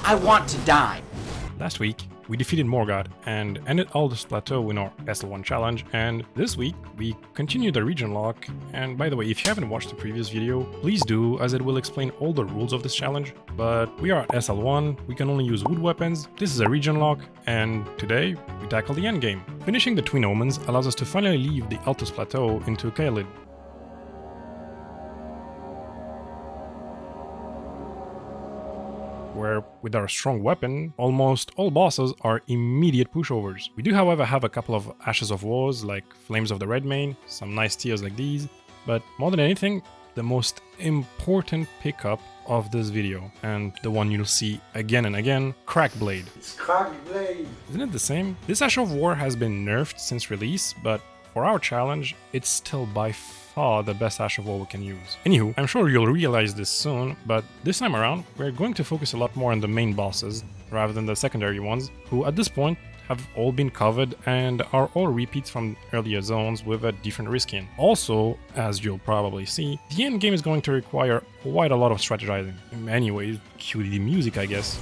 I want to die. Last week, we defeated Morgoth and ended Aldous Plateau in our SL1 challenge, and this week we continue the region lock. And by the way, if you haven't watched the previous video, please do, as it will explain all the rules of this challenge. But we are at SL1, we can only use wood weapons, this is a region lock, and today we tackle the endgame. Finishing the Twin Omens allows us to finally leave the Aldous Plateau into Caelid. Where, with our strong weapon, almost all bosses are immediate pushovers. We do however have a couple of Ashes of Wars like Flames of the Redmane, some nice tiers like these, but more than anything, the most important pickup of this video, and the one you'll see again and again, Crackblade. It's Crackblade! Isn't it the same? This Ash of War has been nerfed since release, but for our challenge, it's still by far the best Ash of War we can use. Anywho, I'm sure you'll realize this soon, but this time around, we're going to focus a lot more on the main bosses, rather than the secondary ones, who at this point have all been covered and are all repeats from earlier zones with a different reskin. Also, as you'll probably see, the endgame is going to require quite a lot of strategizing. In many ways, cue the music, I guess.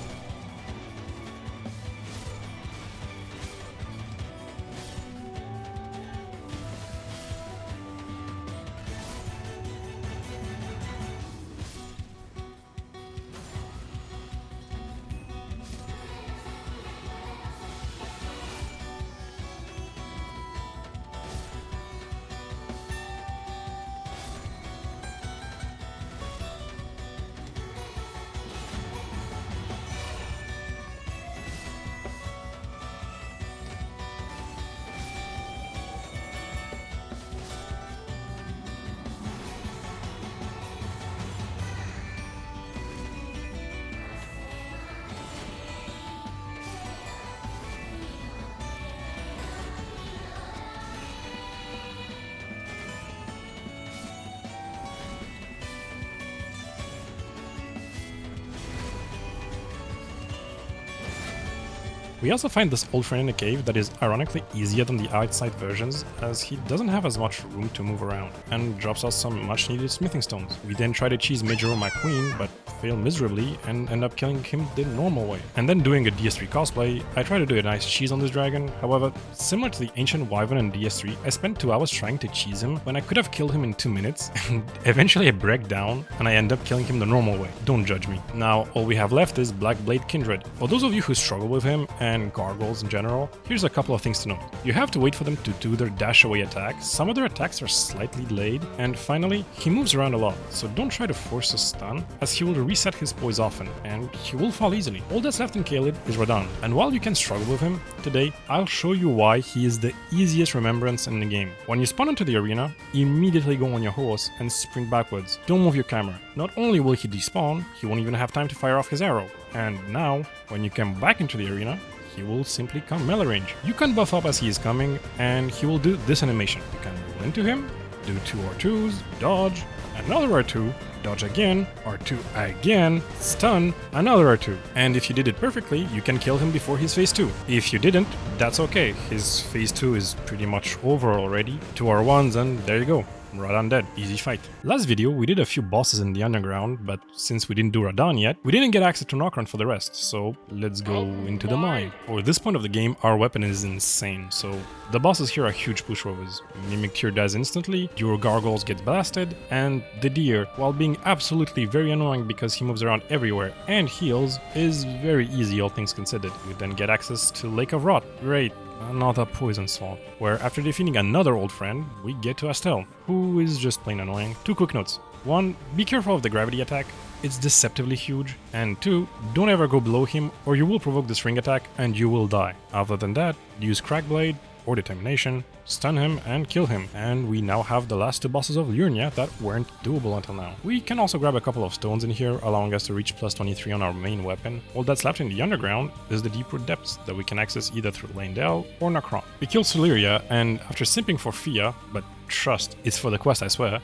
We also find this old friend in a cave that is ironically easier than the outside versions, as he doesn't have as much room to move around, and drops us some much needed smithing stones. We then try to cheese Major my queen, but fail miserably and end up killing him the normal way. And then doing a DS3 cosplay, I try to do a nice cheese on this dragon. However, similar to the ancient wyvern in DS3, I spent 2 hours trying to cheese him when I could have killed him in 2 minutes, and eventually I break down and I end up killing him the normal way. Don't judge me. Now, all we have left is Blackblade Kindred. For those of you who struggle with him, and gargoyles in general, here's a couple of things to note. You have to wait for them to do their dash away attacks, some of their attacks are slightly delayed, and finally, he moves around a lot, so don't try to force a stun, as he will reset his poise often, and he will fall easily. All that's left in Caelid is Radahn, and while you can struggle with him, today I'll show you why he is the easiest remembrance in the game. When you spawn into the arena, immediately go on your horse and sprint backwards. Don't move your camera. Not only will he despawn, he won't even have time to fire off his arrow. And now, when you come back into the arena, he will simply come melee range. You can buff up as he is coming, and he will do this animation. You can roll into him, do 2 R2s, dodge, another R2, dodge again, R2 again, stun, another R2. And if you did it perfectly, you can kill him before his phase 2. If you didn't, that's okay. His phase 2 is pretty much over already. 2 R1s and there you go. Radahn dead, easy fight. Last video we did a few bosses in the underground, but since we didn't do Radahn yet, we didn't get access to Nokron for the rest, so let's go into the mine. For this point of the game, our weapon is insane, so the bosses here are huge pushovers. Mimic Tear dies instantly, your Gargoyles gets blasted, and the Deer, while being absolutely very annoying because he moves around everywhere and heals, is very easy all things considered. We then get access to Lake of Rot. Great. Another poison swamp, where after defeating another old friend, we get to Astel, who is just plain annoying. 2 quick notes. 1, be careful of the gravity attack, it's deceptively huge, and 2, don't ever go below him or you will provoke this ring attack and you will die. Other than that, use Crackblade or Determination, stun him and kill him, and we now have the last 2 bosses of Liurnia that weren't doable until now. We can also grab a couple of stones in here, allowing us to reach plus 23 on our main weapon. All that's left in the underground is the deep-root depths that we can access either through Leyndell or Nokron. We killed Celeria, and after simping for Fia, but trust, it's for the quest I swear.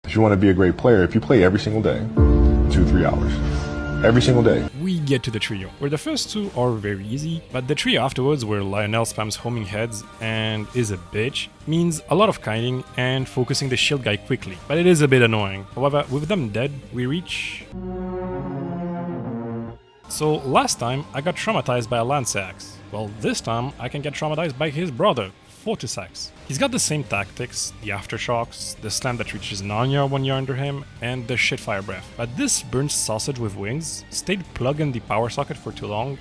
If you want to be a great player, if you play every single day, 2-3 hours. Every single day. We get to the trio, where the first 2 are very easy, but the trio afterwards, where Lionel spams homing heads and is a bitch, means a lot of kiting and focusing the shield guy quickly, but it is a bit annoying. However, with them dead, we reach So last time I got traumatized by a lance axe. Well, this time I can get traumatized by his brother, Fortis axe. He's got the same tactics, the aftershocks, the slam that reaches Narnia when you're under him, and the shitfire breath. But this burnt sausage with wings stayed plugged in the power socket for too long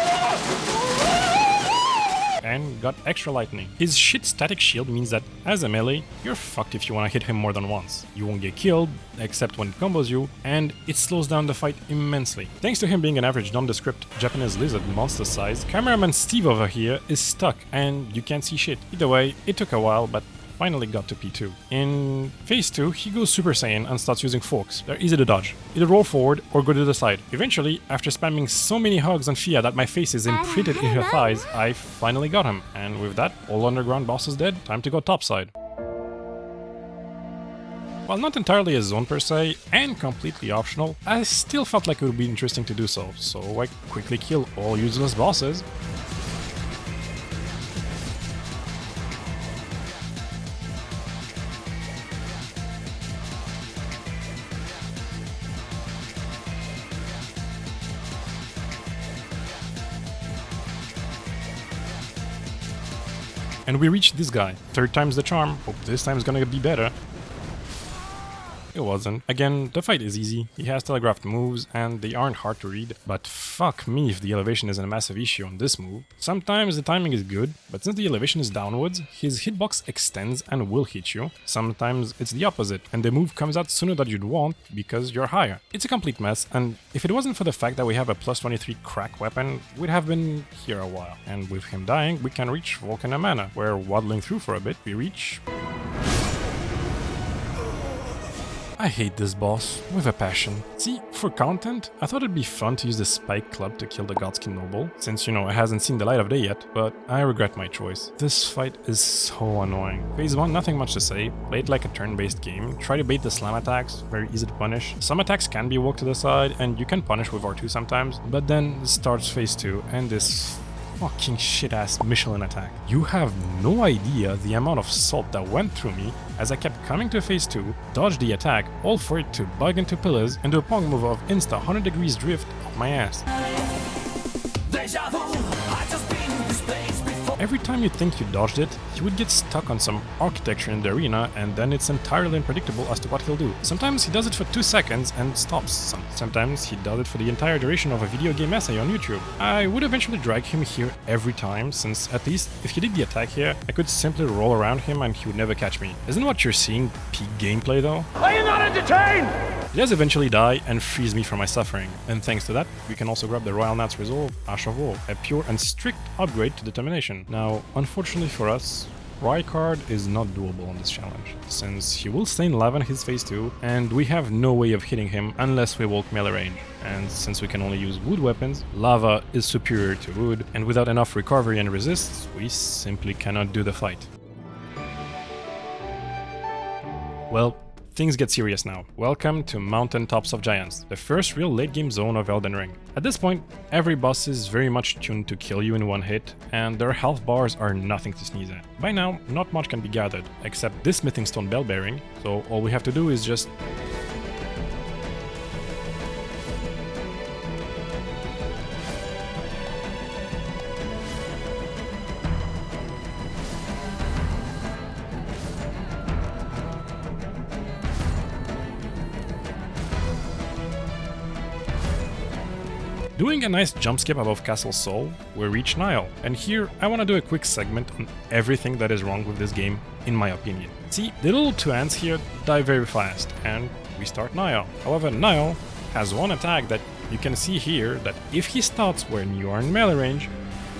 and got extra lightning. His shit static shield means that as a melee, you're fucked if you want to hit him more than once. You won't get killed, except when it combos you, and it slows down the fight immensely. Thanks to him being an average nondescript Japanese lizard monster size, cameraman Steve over here is stuck and you can't see shit. Either way, it took a while, but finally got to P2. In phase 2, he goes Super Saiyan and starts using forks. They're easy to dodge. Either roll forward or go to the side. Eventually, after spamming so many hugs on Fia that my face is imprinted in her thighs, I finally got him. And with that, all underground boss is dead, time to go topside. While not entirely a zone per se, and completely optional, I still felt like it would be interesting to do so I quickly kill all useless bosses. And we reached this guy. 3rd time's the charm. Hope this time's gonna be better. It wasn't. Again, the fight is easy. He has telegraphed moves and they aren't hard to read. But fuck me if the elevation isn't a massive issue on this move. Sometimes the timing is good, but since the elevation is downwards, his hitbox extends and will hit you. Sometimes it's the opposite, and the move comes out sooner than you'd want because you're higher. It's a complete mess, and if it wasn't for the fact that we have a plus 23 crack weapon, we'd have been here a while. And with him dying, we can reach Volcana Mana, where waddling through for a bit, we reach... I hate this boss, with a passion. See, for content, I thought it'd be fun to use the Spike Club to kill the Godskin Noble, since, you know, it hasn't seen the light of day yet, but I regret my choice. This fight is so annoying. Phase 1, nothing much to say, play it like a turn-based game, try to bait the slam attacks, very easy to punish. Some attacks can be walked to the side, and you can punish with R2 sometimes, but then starts phase 2, and this fucking shit-ass Michelin attack. You have no idea the amount of salt that went through me as I kept coming to phase 2, dodge the attack, all for it to bug into pillars, and do a pong move of insta 100 degrees drift off my ass. Every time you think you dodged it, he would get stuck on some architecture in the arena, and then it's entirely unpredictable as to what he'll do. Sometimes he does it for 2 seconds and stops. Sometimes he does it for the entire duration of a video game essay on YouTube. I would eventually drag him here every time, since at least if he did the attack here, I could simply roll around him and he would never catch me. Isn't what you're seeing peak gameplay though? Are you not entertained? He does eventually die and frees me from my suffering, and thanks to that, we can also grab the Royal Knight's Resolve, Ash of War, a pure and strict upgrade to Determination. Now, unfortunately for us, Rykard is not doable on this challenge, since he will stay in lava in his phase 2, and we have no way of hitting him unless we walk melee range. And since we can only use wood weapons, lava is superior to wood, and without enough recovery and resists, we simply cannot do the fight. Well, things get serious now. Welcome to Mountain Tops of Giants, the first real late-game zone of Elden Ring. At this point, every boss is very much tuned to kill you in one hit, and their health bars are nothing to sneeze at. By now, not much can be gathered, except this Smithing Stone bell bearing, so all we have to do is just... Doing a nice jump skip above Castle Sol, we reach Nile, and here I want to do a quick segment on everything that is wrong with this game, in my opinion. See, the little 2 ants here die very fast, and we start Nile. However, Nile has one attack that you can see here that if he starts when you are in melee range,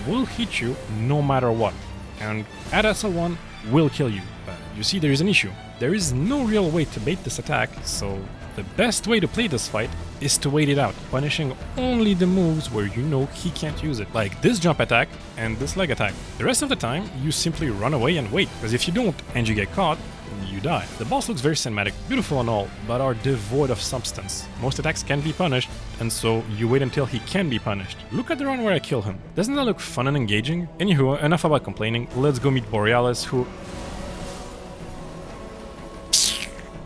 will hit you no matter what, and at SL1 will kill you. But you see, there is an issue. There is no real way to bait this attack, so the best way to play this fight is to wait it out, punishing only the moves where you know he can't use it, like this jump attack and this leg attack. The rest of the time, you simply run away and wait, because if you don't and you get caught, you die. The boss looks very cinematic, beautiful and all, but are devoid of substance. Most attacks can be punished, and so you wait until he can be punished. Look at the run where I kill him. Doesn't that look fun and engaging? Anywho, enough about complaining, let's go meet Borealis, who...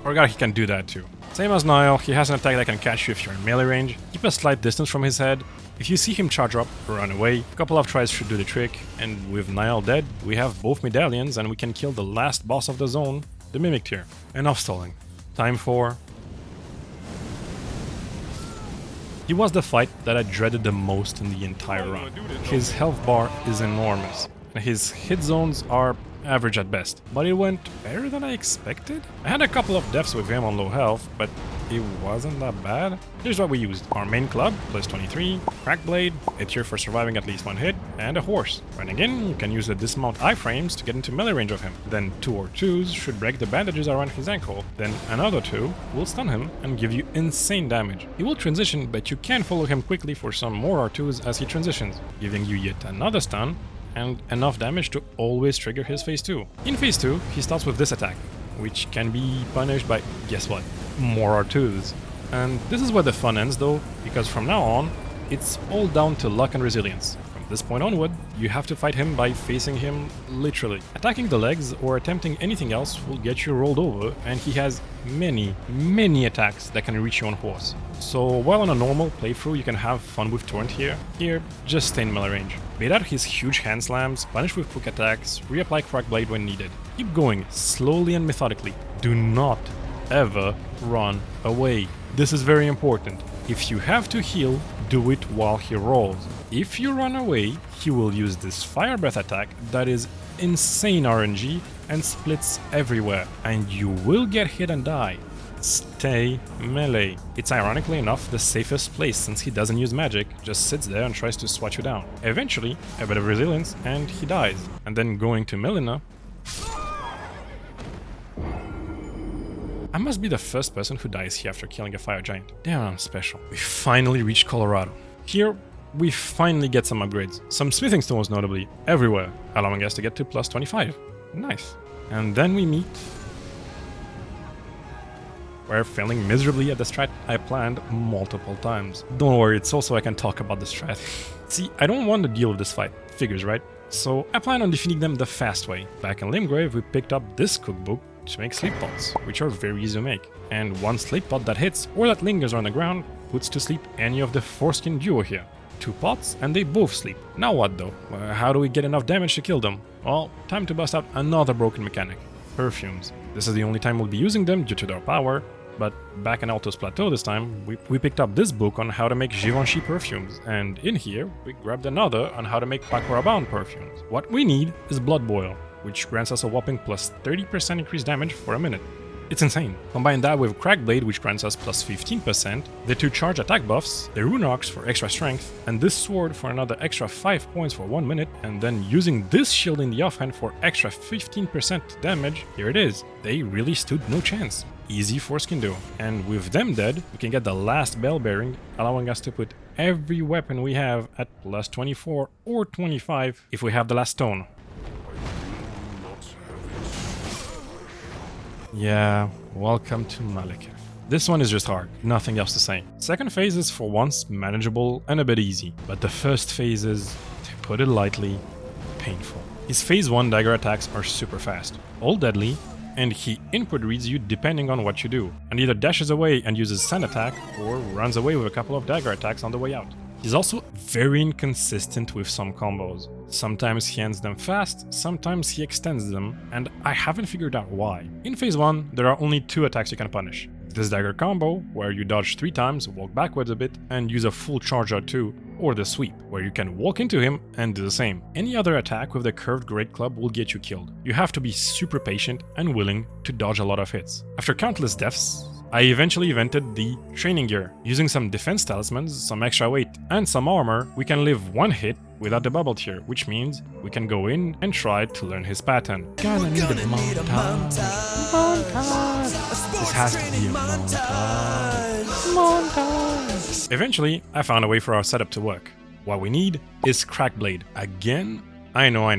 Forgot he can do that too. Same as Nile, he has an attack that can catch you if you're in melee range. Keep a slight distance from his head. If you see him charge up, run away, a couple of tries should do the trick, and with Niall dead, we have both medallions and we can kill the last boss of the zone, the Mimic tier. Enough stalling. Time for... He was the fight that I dreaded the most in the entire run. His health bar is enormous, and his hit zones are average at best, but it went better than I expected. I had a couple of deaths with him on low health, but it wasn't that bad. Here's what we used. Our main club, plus 23, crack blade, a tier for surviving at least one hit, and a horse. Running in, you can use the dismount iframes to get into melee range of him. Then 2 or 2s should break the bandages around his ankle. Then another 2 will stun him and give you insane damage. He will transition, but you can follow him quickly for some more R2s as he transitions, giving you yet another stun and enough damage to always trigger his phase 2. In phase 2, he starts with this attack, which can be punished by, guess what, more R2s. And this is where the fun ends though, because from now on, it's all down to luck and resilience. From this point onward, you have to fight him by facing him literally. Attacking the legs or attempting anything else will get you rolled over, and he has many attacks that can reach you on horse. So while on a normal playthrough you can have fun with Torrent here, just stay in melee range. Bait out his huge hand slams, punish with quick attacks, reapply Crack Blade when needed. Keep going slowly and methodically. Do not ever run away. This is very important. If you have to heal, do it while he rolls. If you run away, he will use this Fire Breath attack that is insane RNG and splits everywhere, and you will get hit and die. Stay melee. It's ironically enough the safest place since he doesn't use magic, just sits there and tries to swat you down. Eventually, a bit of resilience and he dies. And then going to Melina... I must be the first person who dies here after killing a fire giant. Damn, I'm special. We finally reached Colorado. Here, we finally get some upgrades. Some smithing stones notably, everywhere, allowing us to get to plus 25. Nice. And then we meet... We're failing miserably at the strat I planned multiple times. Don't worry, it's also I can talk about the strat. See, I don't want to deal with this fight, figures, right? So I plan on defeating them the fast way. Back in Limgrave, we picked up this cookbook to make sleep pots, which are very easy to make. And one sleep pot that hits or that lingers on the ground puts to sleep any of the foreskin duo here. 2 pots and they both sleep. Now what though? How do we get enough damage to kill them? Well, time to bust out another broken mechanic. Perfumes. This is the only time we'll be using them due to their power, but back in Altos Plateau this time, we picked up this book on how to make Givenchy perfumes, and in here, we grabbed another on how to make Pakora-bound perfumes. What we need is Blood Boil, which grants us a whopping plus 30% increased damage for a minute. It's insane. Combine that with Crack Blade, which grants us plus 15%, the 2 charge attack buffs, the Rune Ox for extra strength, and this sword for another extra 5 points for 1 minute, and then using this shield in the offhand for extra 15% damage, here it is. They really stood no chance. Easy foreskin duo. And with them dead, we can get the last bell bearing, allowing us to put every weapon we have at plus 24 or 25 if we have the last stone. Yeah, welcome to Malekith. This one is just hard, nothing else to say. Second phase is for once manageable and a bit easy, but the first phase is, to put it lightly, painful. His phase 1 dagger attacks are super fast, all deadly, and he input reads you depending on what you do, and either dashes away and uses sand attack, or runs away with a couple of dagger attacks on the way out. He's also very inconsistent with some combos. Sometimes he ends them fast, sometimes he extends them, and I haven't figured out why. In phase 1, there are only 2 attacks you can punish. This dagger combo, where you dodge 3 times, walk backwards a bit, and use a full charge R2, or the sweep, where you can walk into him and do the same. Any other attack with the curved great club will get you killed. You have to be super patient and willing to dodge a lot of hits. After countless deaths, I eventually invented the training gear. Using some defense talismans, some extra weight, and some armor, we can live 1 hit without the bubble tier, which means we can go in and try to learn his pattern. Gonna need a montage. This has to be a montage. Eventually, I found a way for our setup to work. What we need is Crack Blade. Again? I know.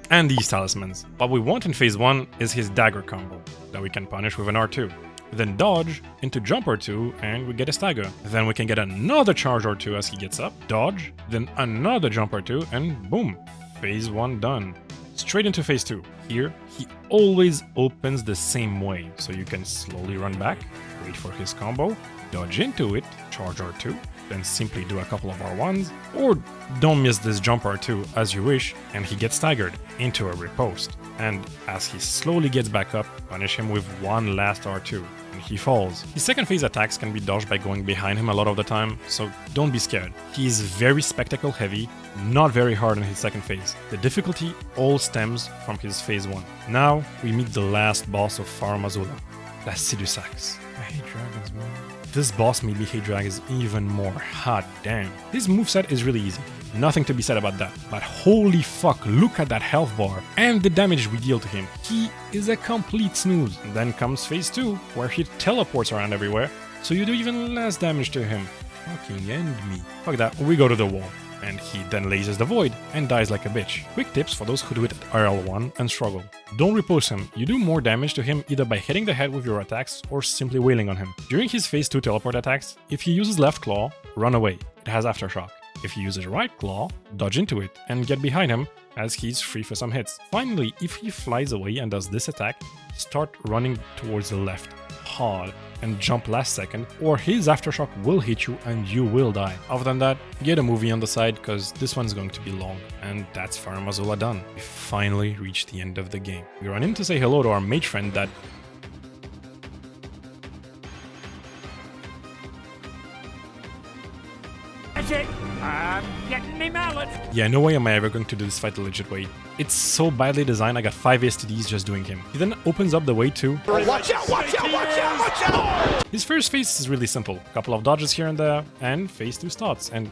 And these talismans. What we want in phase 1 is his dagger combo, that we can punish with an R2. Then dodge into jump R2 and we get a stagger. Then we can get another charge R2 as he gets up, dodge, then another jump R2 and boom, phase 1 done. Straight into phase 2. Here, he always opens the same way, so you can slowly run back, wait for his combo, dodge into it, charge R2, then simply do a couple of R1s, or don't miss this jump R2 as you wish, and he gets staggered into a riposte. And as he slowly gets back up, punish him with one last R2, and he falls. His second phase attacks can be dodged by going behind him a lot of the time, so don't be scared. He is very spectacle heavy, not very hard in his second phase. The difficulty all stems from his phase 1. Now we meet the last boss of Pharaoh Mazula, La Sidusax. I hate dragons, man. This boss made me hate dragons even more, hot damn. His moveset is really easy, nothing to be said about that. But holy fuck, look at that health bar and the damage we deal to him. He is a complete snooze. And then comes phase 2, where he teleports around everywhere, so you do even less damage to him. Fucking end me. Fuck that, we go to the wall. And he then lasers the void and dies like a bitch. Quick tips for those who do it at RL1 and struggle. Don't repose him, you do more damage to him either by hitting the head with your attacks or simply wailing on him. During his phase 2 teleport attacks, if he uses left claw, run away, it has aftershock. If he uses right claw, dodge into it and get behind him as he's free for some hits. Finally, if he flies away and does this attack, start running towards the left, hard, and jump last second, or his aftershock will hit you and you will die. Other than that, get a movie on the side because this one's going to be long. And that's Pharaoh Mazula done. We finally reached the end of the game. We run in to say hello to our mage friend that... That's it! I'm getting me mallet! Yeah, no way am I ever going to do this fight the legit way. It's so badly designed, I got 5 STDs just doing him. He then opens up the way to... Watch out! Watch out! Watch out! Watch out! His first phase is really simple. Couple of dodges here and there, and phase 2 starts, and...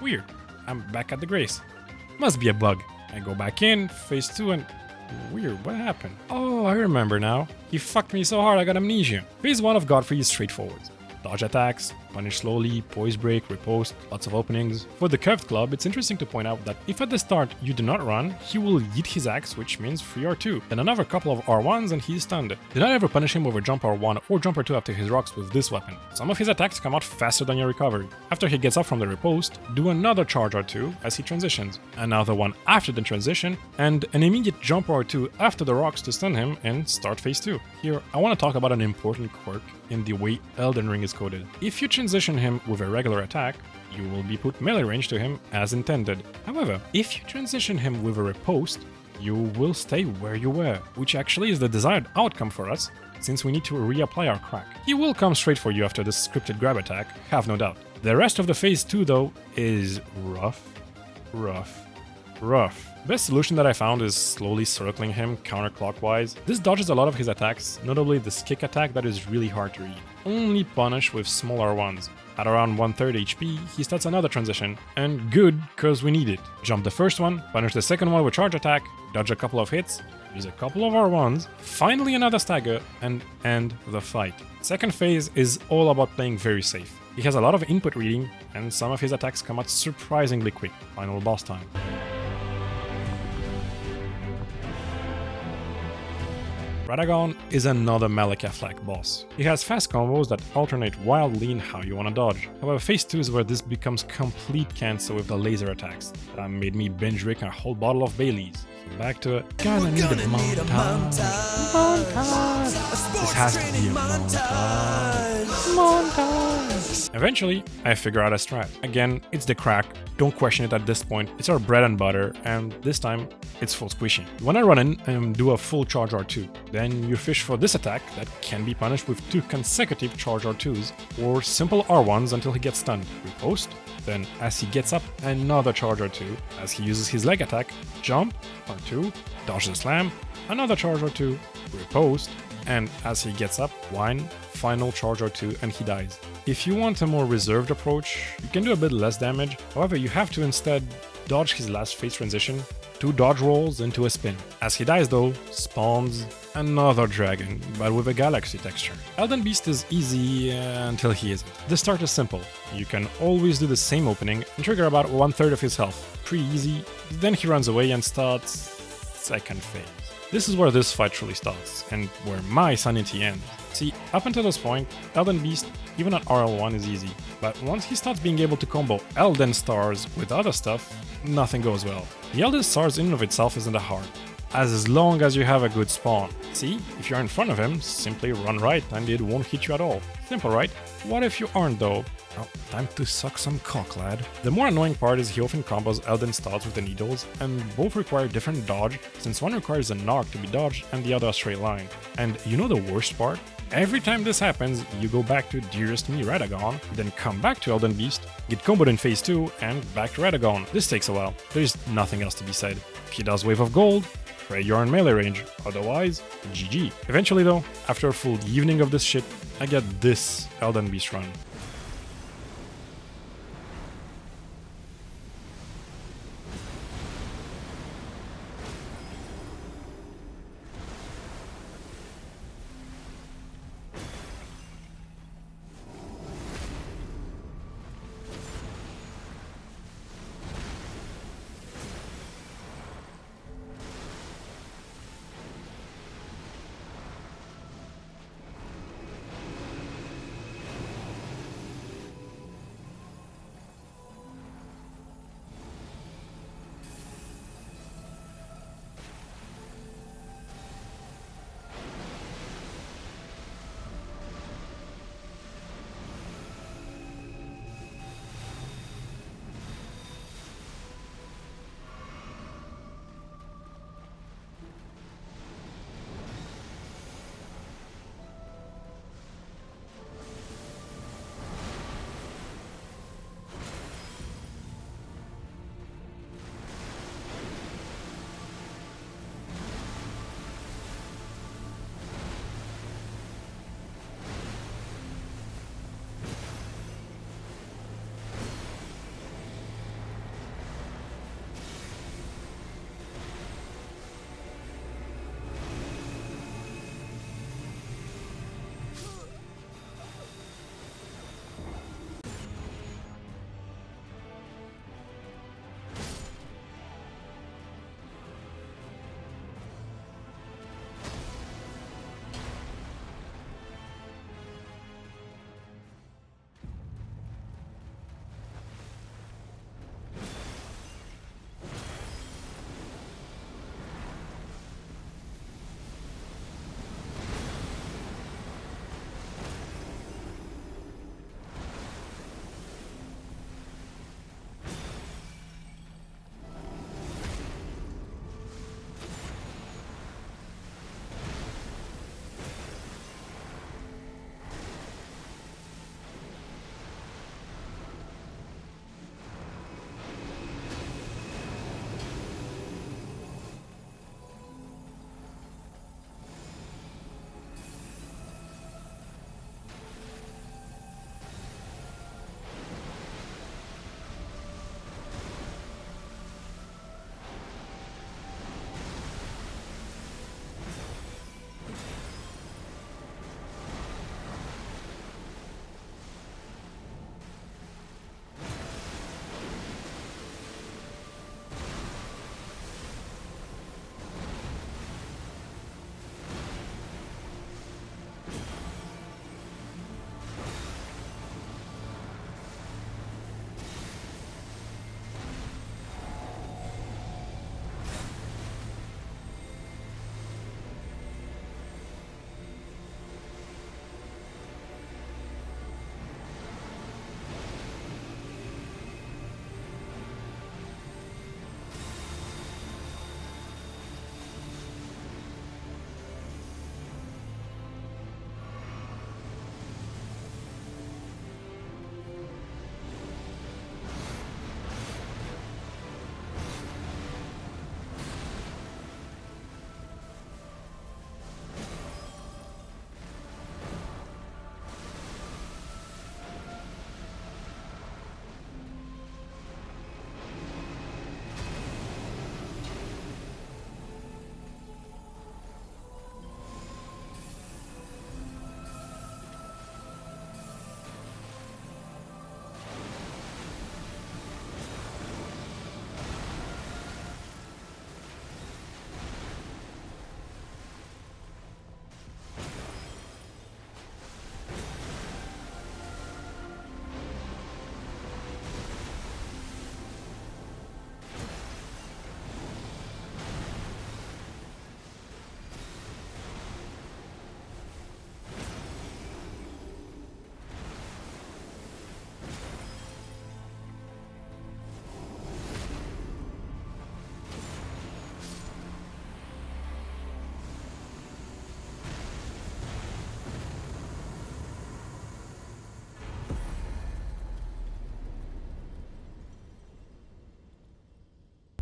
weird. I'm back at the Grace. Must be a bug. I go back in, phase 2, and... weird, what happened? Oh, I remember now. He fucked me so hard I got amnesia. Phase 1 of Godfrey is straightforward. Dodge attacks, punish slowly, poise break, riposte, lots of openings. For the Curved Club, it's interesting to point out that if at the start you do not run, he will yeet his axe, which means free R2, then another couple of R1s and he's stunned. Do not ever punish him with a jump R1 or jump R2 after his rocks with this weapon. Some of his attacks come out faster than your recovery. After he gets up from the riposte, do another charge R2 as he transitions, another one after the transition, and an immediate jump R2 after the rocks to stun him and start phase 2. Here, I want to talk about an important quirk in the way Elden Ring is coded. If you transition him with a regular attack, you will be put melee range to him as intended. However, if you transition him with a riposte, you will stay where you were, which actually is the desired outcome for us, since we need to reapply our crack. He will come straight for you after this scripted grab attack, have no doubt. The rest of the phase 2 though is rough. Best solution that I found is slowly circling him counterclockwise. This dodges a lot of his attacks, notably this kick attack that is really hard to read. Only punish with smaller ones. At around 1/3 HP, he starts another transition, and good, cause we need it. Jump the first one, punish the second one with charge attack, dodge a couple of hits, use a couple of R1s, finally another stagger, and end the fight. Second phase is all about playing very safe. He has a lot of input reading, and some of his attacks come out surprisingly quick. Final boss time. Radagon is another Malekith-like boss. He has fast combos that alternate wildly in how you wanna dodge. However, phase 2 is where this becomes complete cancel with the laser attacks. That made me binge drink a whole bottle of Baileys. So back to it. Gonna need a montage. This has to be a montage. Eventually, I figure out a strat. Again, it's the crack. Don't question it at this point. It's our bread and butter, and this time, it's full squishy. When I run in and do a full charge R2, then you fish for this attack that can be punished with 2 consecutive charge R2s, or simple R1s until he gets stunned. Riposte, then as he gets up, another charge R2, as he uses his leg attack, jump, R2, dodge the slam, another charge R2, riposte, and as he gets up, whine, final charge R2, and he dies. If you want a more reserved approach, you can do a bit less damage, however you have to instead dodge his last phase transition, 2 dodge rolls into a spin. As he dies though, spawns another dragon, but with a galaxy texture. Elden Beast is easy until he isn't. The start is simple. You can always do the same opening and trigger about 1/3 of his health. Pretty easy, then he runs away and starts second phase. This is where this fight truly starts, and where my sanity ends. See, up until this point, Elden Beast, even at RL1 is easy, but once he starts being able to combo Elden Stars with other stuff, nothing goes well. The Elden Stars in and of itself isn't that hard, as long as you have a good spawn. See, if you're in front of him, simply run right and it won't hit you at all. Simple, right? What if you aren't though? Oh, time to suck some cock, lad. The more annoying part is he often combos Elden starts with the needles, and both require different dodge, since one requires a knock to be dodged and the other a straight line. And you know the worst part? Every time this happens, you go back to Dearest Me Radagon, then come back to Elden Beast, get comboed in phase 2, and back to Radagon. This takes a while. There's nothing else to be said. If he does Wave of Gold, pray you're in melee range, otherwise, GG. Eventually though, after a full evening of this shit, I get this Elden Beast run.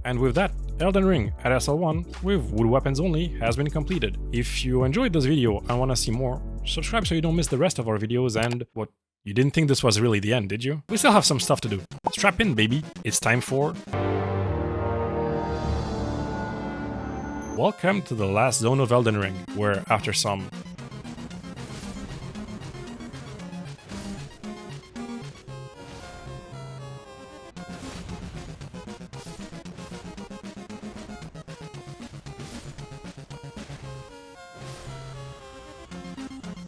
And with that, Elden Ring at SL1 with wood weapons only has been completed. If you enjoyed this video and want to see more, subscribe so you don't miss the rest of our videos. And what, you didn't think this was really the end, did you? We still have some stuff to do. Strap in, baby. It's time for... Welcome to the last zone of Elden Ring, where after some...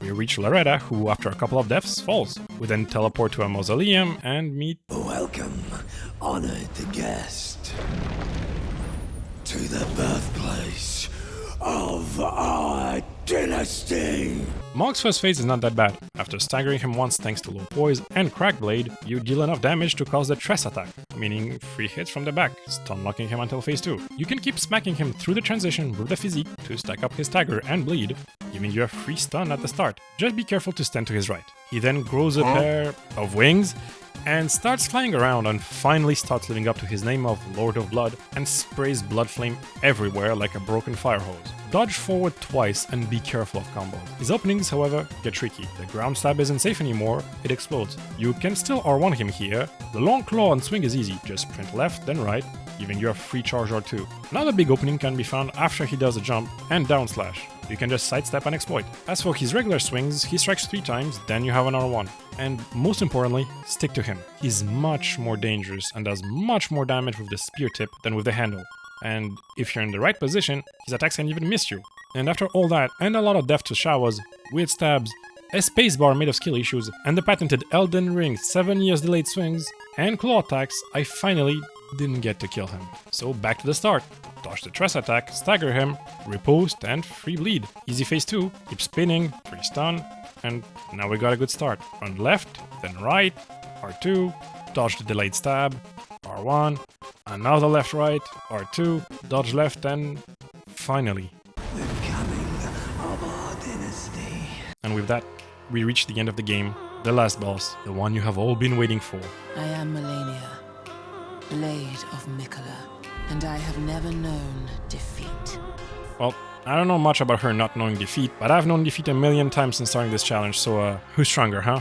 we reach Loretta, who after a couple of deaths falls. We then teleport to a mausoleum and meet... Welcome, honored guest, to the birthplace of our dynasty. Mog's first phase is not that bad. After staggering him once thanks to low poise and crack blade, you deal enough damage to cause the Tress attack, meaning 3 hits from the back, stun locking him until phase 2. You can keep smacking him through the transition with the physique to stack up his stagger and bleed, giving you a free stun at the start. Just be careful to stand to his right. He then grows a pair of wings and starts flying around and finally starts living up to his name of Lord of Blood and sprays blood flame everywhere like a broken fire hose. Dodge forward twice and be careful of combos. His openings, however, get tricky. The ground stab isn't safe anymore, it explodes. You can still R1 him here. The long claw and swing is easy, just sprint left then right, giving you a free charge or 2. Another big opening can be found after he does a jump and down slash. You can just sidestep and exploit. As for his regular swings, he strikes 3 times, then you have an R1. And most importantly, stick to him. He's much more dangerous and does much more damage with the spear tip than with the handle. And if you're in the right position, his attacks can even miss you. And after all that, and a lot of death to showers, weird stabs, a spacebar made of skill issues, and the patented Elden Ring 7 years delayed swings, and claw attacks, I finally didn't get to kill him. So back to the start. Dodge the Tress attack, stagger him, repost, and free bleed. Easy phase 2, keep spinning, free stun, and now we got a good start. Run left, then right, R2, dodge the delayed stab, R1, another left right, R2, dodge left, and finally. The coming of our dynasty. And with that, we reach the end of the game, the last boss, the one you have all been waiting for. I am Malenia, Blade of Mikola, and I have never known defeat. Well, I don't know much about her not knowing defeat, but I've known defeat a million times since starting this challenge, so who's stronger, huh?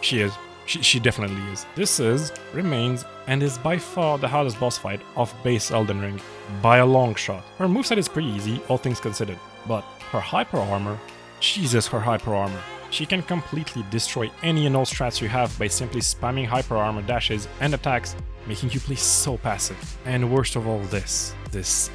She is. She definitely is. This is, remains, and is by far the hardest boss fight of base Elden Ring, by a long shot. Her moveset is pretty easy, all things considered, but her hyper armor, Jesus, her hyper armor. She can completely destroy any and all strats you have by simply spamming hyper armor dashes and attacks, making you play so passive. And worst of all this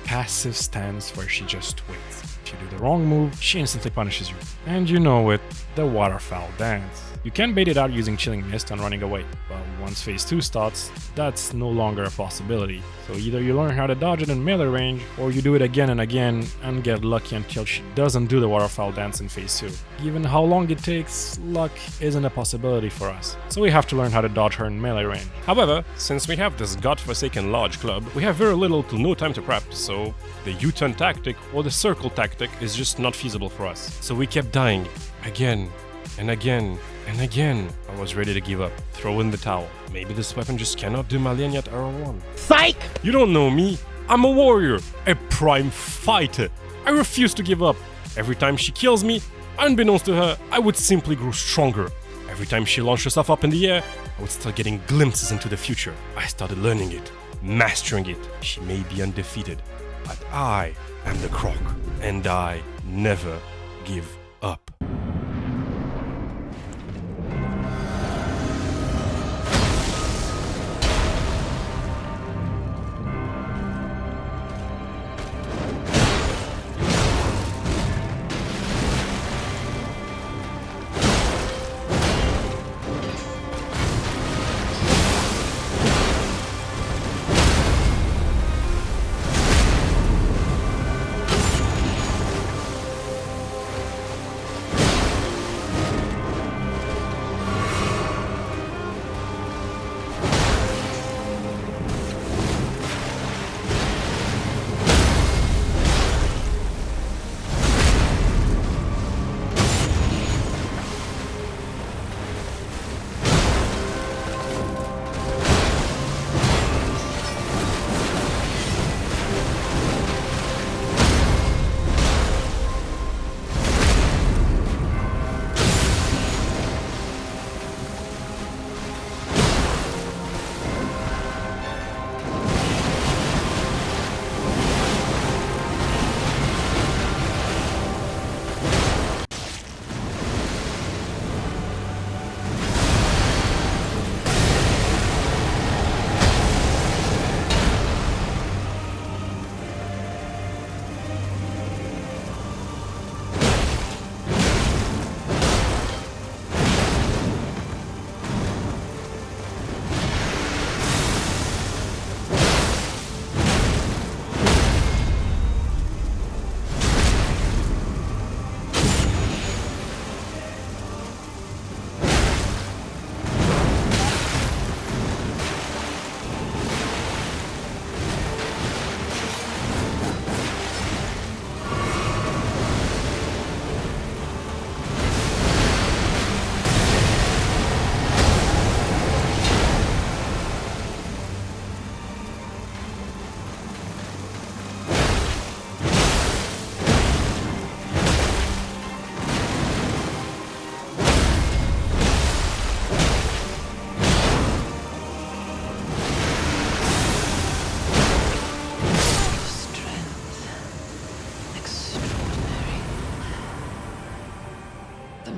passive stance where she just waits. If you do the wrong move, she instantly punishes you. And you know it, the waterfowl dance. You can bait it out using Chilling Mist and running away, but once phase 2 starts, that's no longer a possibility. So either you learn how to dodge it in melee range, or you do it again and again and get lucky until she doesn't do the waterfowl dance in phase 2. Given how long it takes, luck isn't a possibility for us, so we have to learn how to dodge her in melee range. However, since we have this godforsaken large club, we have very little to no time to prep, so the U-turn tactic or the circle tactic is just not feasible for us. So we kept dying, again and again and again. I was ready to give up, throw in the towel. Maybe this weapon just cannot do malenia at R1. Psych! You don't know me. I'm a warrior, a prime fighter. I refuse to give up. Every time she kills me, unbeknownst to her, I would simply grow stronger. Every time she launched herself up in the air, I would start getting glimpses into the future. I started learning it, mastering it. She may be undefeated, but I am the Croc, and I never give up.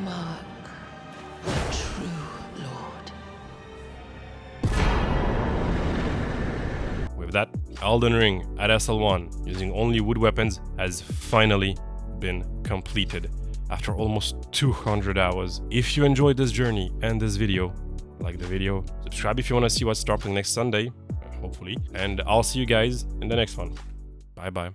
mark the true lord. With that, Elden Ring at SL1 using only wood weapons has finally been completed after almost 200 hours. If you enjoyed this journey and this video, like the video, subscribe if you want to see what's dropping next Sunday, hopefully, and I'll see you guys in the next one. Bye bye.